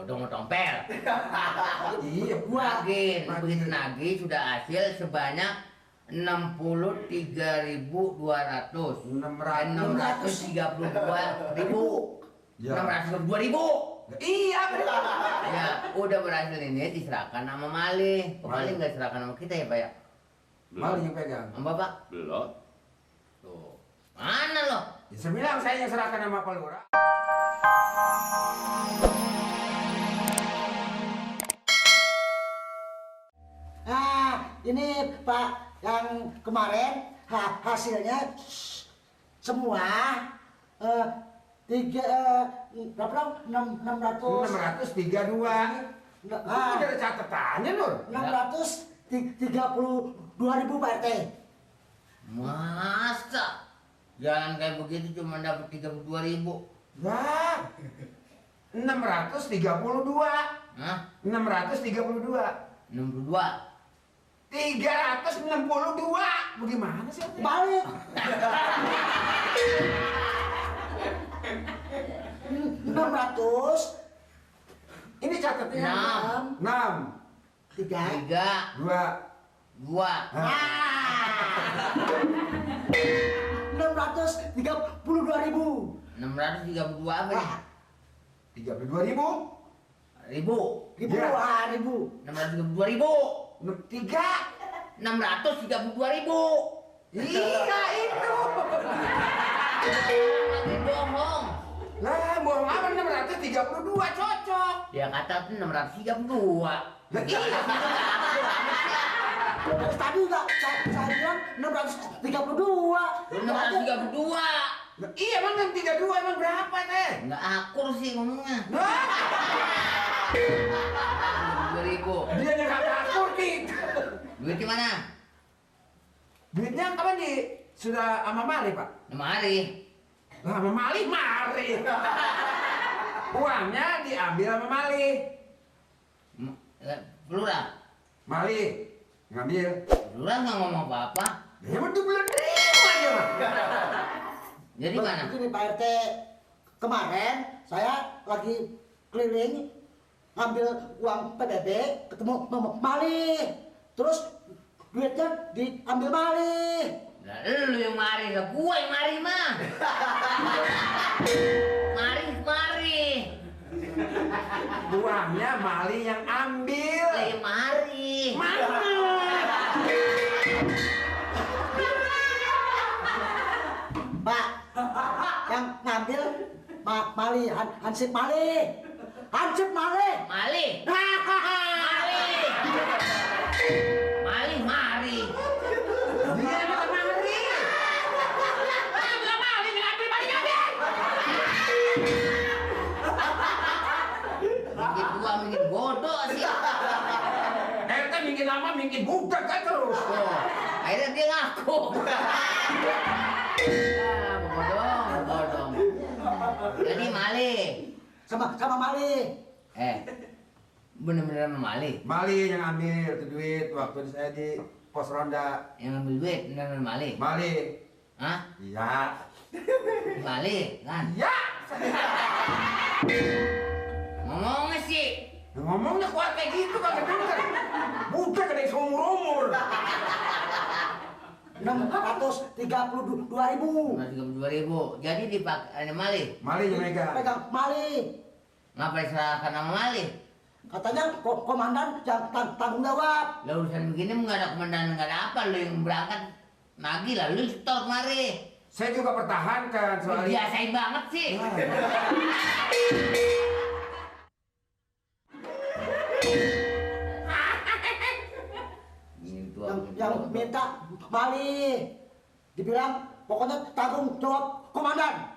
bodong sama tompel. Iya, gua. Nagih, begitu nagih sudah hasil sebanyak 63.200. 632.000. Ya. 632.000. Iya, benar. Ya, udah berhasil ini diserahkan sama Mali. Kok Mali nggak diserahkan sama kita ya, Pak ya? Mali yang pegang. Sama Bapak? Belum. Tuh. Mana lo? Ya, saya bilang saya yang serahkan sama Pak Lurah. Ini Pak yang kemarin hasilnya semua berapa? 632. Itu ada catatannya, Nur. 632.000 Pak RT. Masa? Jalan kayak begitu cuma dapat 32.000. Wah. 632. Hah? 632. 62. 362. Bagaimana sih? Balik. 600. Ini catatnya 6. 6. 3. 2. 2. 632.000. 632 apa nih? 32.000. Ribu. Ya. 632.000. 3. 632.000. Iya itu. Lagi bohong. Lah, bohong apa 632 cocok. Dia kata 632. Iya. Tadi enggak saya bilang 632. 632. Iya, emang 632 emang berapa, Teh? Enggak akur sih ngomongnya. 2.000. Dia yang kata akur, Dik. Duit mana? Duitnya kapan di sudah sama Mali, Pak? Mari. Lah, sama Mali, mari. Uangnya diambil sama Mali. Lurah. Mali ngambil. Lurah nggak ngomong apa-apa. Dia mah tuh belum terima dia mah. Jadi mana? Begini Pak RT, kemarin saya lagi keliling ngambil uang PBB, ketemu Mali, terus duitnya diambil Mali. Lah lu yang mari, lah gua yang mari mah. Mari. Uangnya Mali yang ambil. Lah yang mari. Mana? Pak, yang ngambil Mali, Hansip Mali. Hansip Mali. Mali. Mari. Dia yang Mali. Bilang Mali ngambil Mali. Bikin tua bikin bodoh sih. RT bikin lama bikin budak kan terus. Oh, akhirnya dia ngaku. Bodong. Jadi Mali. Sama Mali. Bener-bener sama Mali. Mali yang ambil tuh duit waktu saya di pos ronda. Yang ngambil duit bener-bener Mali. Mali. Hah? Iya. Mali kan? Iya. Ngomongnya sih. Ngomongnya kuat kayak gitu kagak denger. Budak ada yang seumur-umur. 632.000. 32.000. Jadi dipakai Mali. Mali yang megang. Pegang Mali. Ngapain serahkan sama Mali? Katanya komandan yang tanggung jawab. Lah urusan begini nggak ada komandan, nggak ada apa, lu yang berangkat nagih lah, lu stok mari. Saya juga pertahankan soal Biasain banget sih. Yang minta Mali, dibilang pokoknya tanggung jawab komandan.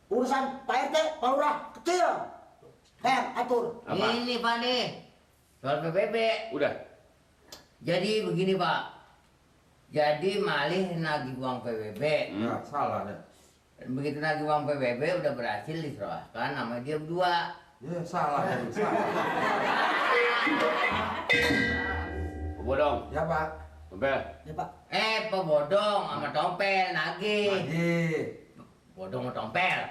Urusan Pak RT, Pak Lurah kecil. Atur. Apa? Ini Pak nih, soal PBB. Udah. Jadi begini Pak, jadi Mali nagih uang PBB. Enggak salah deh. Begitu nagih uang PBB udah berhasil diserahkan nama dia berdua. Ya salah deh. Salah. Bodong. Ya Pak. Tompel. Ya Pak. Pebodong sama tompel nagih. Lagi. bodong mau tompel.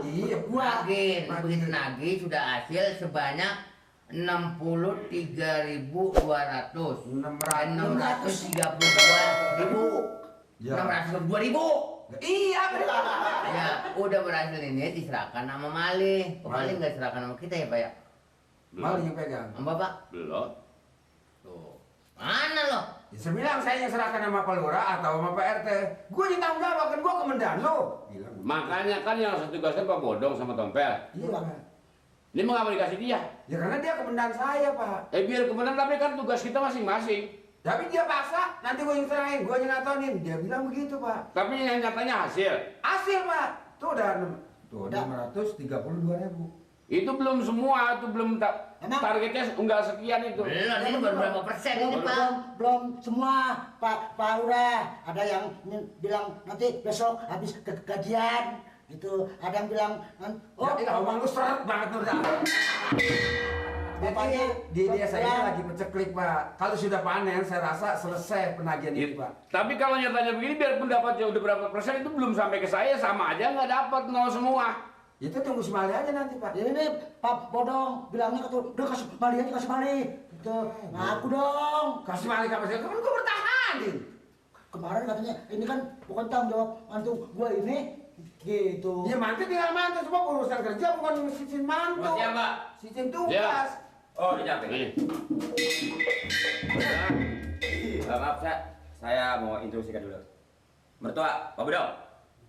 Iya, gua. Nagih, begitu nagih sudah hasil sebanyak 63.200 dan 632.000. Ya. 602.000. Iya, benar. Ya, udah berhasil ini diserahkan sama Mali. Kok Mali nggak serahkan sama kita ya, Pak ya? Maling yang pegang. Sama Bapak? Belum. Tuh. Mana lo? Ya, saya bilang saya yang serahkan sama Pak Lurah atau sama Pak RT. Gue yang tanggung jawab, kan gue komandan lo. Bilang. Makanya kan yang harus ditugaskan Pak Bodong sama Tompel. Iya, Pak. Ini mengapa dikasih dia? Ya karena dia komandan saya, Pak. Biar kemudian tapi kan tugas kita masing-masing. Tapi dia paksa, nanti gue yang serahin, gue yang ngatonin. Dia bilang begitu, Pak. Tapi yang nyatanya hasil. Hasil, Pak. Tuh udah 632.000. Itu belum semua, itu belum Emang? targetnya enggak sekian itu. Belum, ini baru berapa persen ini, Pak? Belum semua, Pak Lurah. Ada yang bilang nanti besok habis gajian gitu. Ada yang bilang Oh, ya, ngomong lu seret banget udah. Bapaknya di desa ini lagi peceklik, Pak. Kalau sudah panen, saya rasa selesai penagihan ini, Pak. Tapi kalau nyatanya begini, biarpun dapatnya udah berapa persen, itu belum sampai ke saya, sama aja nggak dapat, nol semua. Itu tunggu semali aja nanti, Pak. ini Pak Bodong bilangnya udah kasih Mali aja, kasih Mali. Gitu. Ngaku dong. Kasih mali kapan sih? Kamu gue bertahanin. Kemarin katanya ini kan bukan tanggung jawab mantu gua ini gitu. Ya mantu tinggal mantu, semua urusan kerja bukan sistem mantu. Mas siapa? Sistem tugas. Oh, dicapai. Nih. Maaf, saya mau instruksikan dulu. Mertua, Pak Bodong,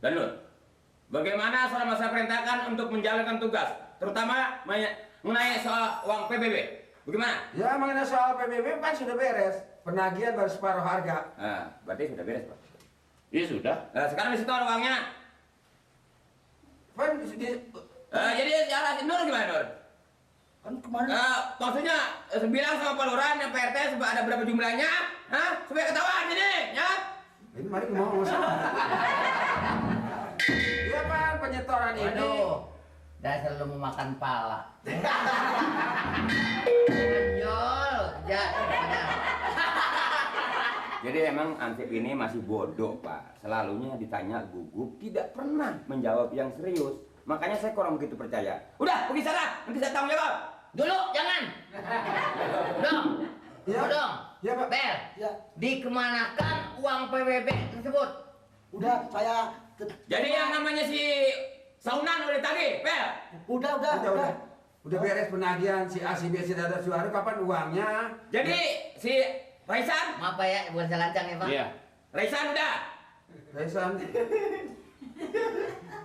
dan Nur. Bagaimana selama saya perintahkan untuk menjalankan tugas, terutama mengenai soal uang PBB. Bagaimana? Ya mengenai soal PBB kan sudah beres. Penagihan baru separuh harga. Nah, berarti sudah beres, Pak. Iya sudah. Nah, sekarang di situ ada uangnya. Kan Jadi jelasin Nur gimana, Nur? Kan kemarin Maksudnya bilang sama Pak Lurah dan Pak RT ada berapa jumlahnya, supaya ketahuan ini, ya? ini mari ngomong sama. Iya, Pak, penyetoran ini. Waduh, dasar lu mau makan pala. Menjol, Jadi emang Ansip ini masih bodoh, Pak. Selalunya ditanya gugup, tidak pernah menjawab yang serius. Makanya saya kurang begitu percaya. Udah, pergi sana, nanti saya tanggung jawab. Dulu, jangan. Dong. Ya. Dong. Ya, Pak. Bel, ya dikemanakan uang PBB tersebut? udah saya Jadi yang namanya si Saunan udah tadi, Pel. Udah beres penagihan si A, si B, si Dada, si Ari, kapan uangnya? Jadi si Raisan, Maaf Pak ya, bukan saya lancang ya Pak. Iya. Raisan udah. Resan.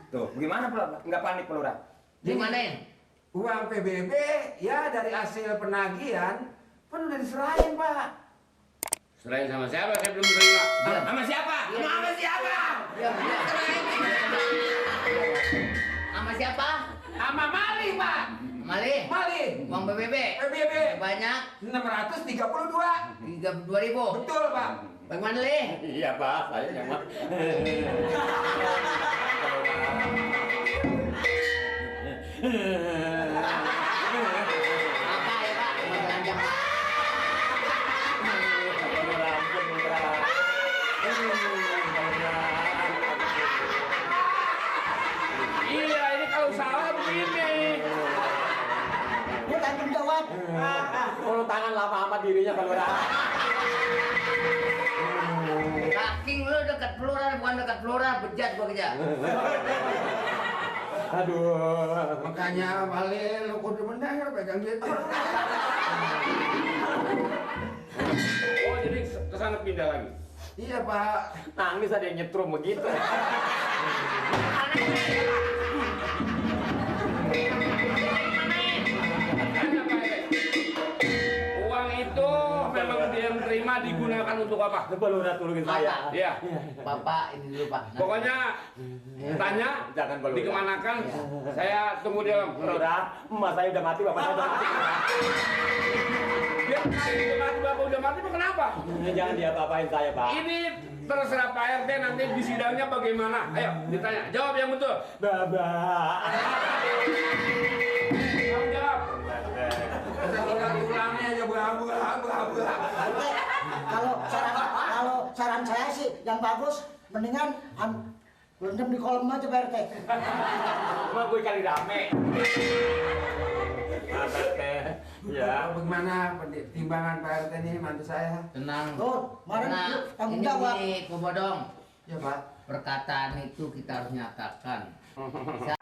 Tuh, gimana Pak? Nggak panik Pak Lurah? Dimanain? Uang PBB ya dari hasil penagihan kan udah diserahin, Pak. Serahin sama siapa? Saya belum terima. Sama siapa? Iya. Sama siapa? Iya, iya. Sama siapa? Sama Mali, Pak. Mali. Mali. Uang PBB. PBB. Banyak 632. 32.000. Betul, Pak. Bagaimana Li? Iya Pak, saya nyaman. Apa ya Pak? Bukan saya lancang Pak. Iya, ini kalau salah begini. Dia tanggung jawab. Kalau tangan lama sama dirinya Pak Lurah. Saking lu dekat pelurah, bukan dekat pelurah, bejat gua kerja. Aduh. Makanya Mali lu kudu benar pegang duit. Oh, jadi kesana pindah lagi. Iya, Pak. Nangis ada yang nyetrum begitu. Uang itu memang dia terima digunakan untuk apa? Pak Lurah tolongin saya. Iya. Bapak ini dulu Pak. Pokoknya tanya, Jangan Pak Lurah. dikemanakan, saya tunggu di dalam. Pak Lurah, emak saya udah mati, bapak saya udah mati. Dia udah mati, bapak udah mati, kenapa? Jangan diapa-apain saya, Pak. Ini terserah Pak RT nanti di sidangnya bagaimana. Ayo, ditanya. Jawab yang betul. Bapak. Kamu jawab. Tulangnya aja buah. Kalau saran saya sih yang bagus mendingan Rendam di kolam aja Pak RT. Cuma gue kali rame. Apa teh? Ya. Bagaimana timbangan Pak RT ini mantu saya? Tenang. Oh, kemarin Tenang. lu tanggung Ini jawab. gini, Kobodong. Ya Pak. Perkataan itu kita harus nyatakan. Saya